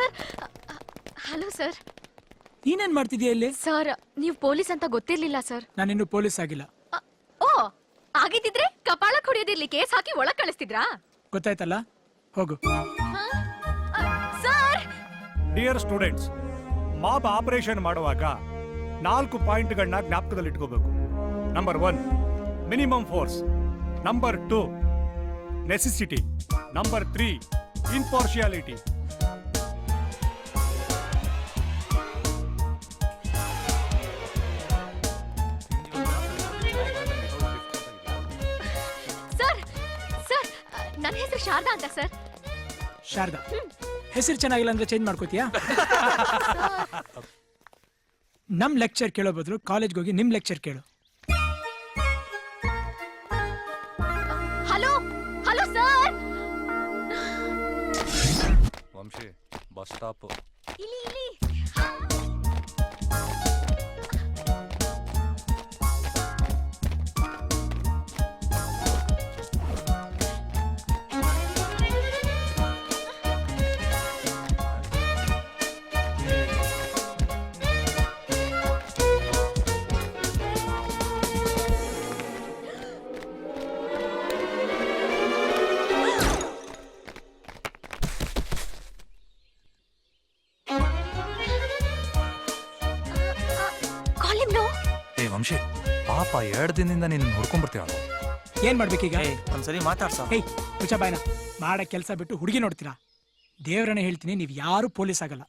Sir. Hello sir. ನೀನೇನ್ ಮಾಡ್ತಿದ್ಯಾ ಇಲ್ಲಿ? ಸರ್, ನೀವು ಪೊಲೀಸ್ ಅಂತ ಗೊತ್ತಿರ್ಲಿಲ್ಲ ಸರ್. ನಾನಿನ್ನು ಪೊಲೀಸ್ ಆಗಿಲ್ಲ. ಓ, ಆಗಿದ್ದಿದ್ರೆ ಕಪಾಳ ಹೊಡೆಯೋದಿರ್ಲಿ ಕೇಸ್ ಹಾಕಿ ಒಳಗ್ ಕಳಿಸ್ತಿದ್ರಾ? ಗೊತ್ತಾಯ್ತಲ್ಲ, ಹೋಗು. Sir, dear students, mob operation ಮಾಡುವಾಗ 4 ಪಾಯಿಂಟ್ಗಳನ್ನ ಜ್ಞಾಪಕದಲ್ಲಿ ಇಟ್ಕೋಬೇಕು. Number 1 minimum force, number 2 necessity, number 3 impartiality. Sir, sir, ನನ್ನ ಹೆಸರು ಶಾರದಾ ಅಂತ ಸರ್. ಶಾರದಾ, ಹೆಸರು ಚೆನ್ನಾಗಿಲ್ಲ ಅಂದ್ರೆ ಚೇಂಜ್ ಮಾಡ್ಕೋತೀಯಾ? ನಮ್ ಲೆಕ್ಚರ್ ಕೇಳೋ ಬದಲು ಕಾಲೇಜ್ಗೆ ಹೋಗಿ ನಿಮ್ ಲೆಕ್ಚರ್ ಕೇಳು. Hello hello sir. Vamshi, bus stop. ಇಲ್ಲಿ ಇಲ್ಲಿ. ವಂಶಿ, ಪಾಪ 2 ದಿನದಿಂದ ನೀನು ನೋಡ್ಕೊಂಡ್ಬರ್ತೀವ. ಏನ್ ಮಾಡ್ಬೇಕೀಗ? ಒಂದ್ಸರಿ ಮಾತಾಡ್ಸ. ಏಯ್, ಹುಚ್ಚ ಬಾಯ್ನ, ಮಾಡೋ ಕೆಲಸ ಬಿಟ್ಟು ಹುಡುಗಿ ನೋಡ್ತೀರಾ? ದೇವ್ರನ್ನ ಹೇಳ್ತೀನಿ, ನೀವ್ ಯಾರು ಪೊಲೀಸ್ ಆಗಲ್ಲ.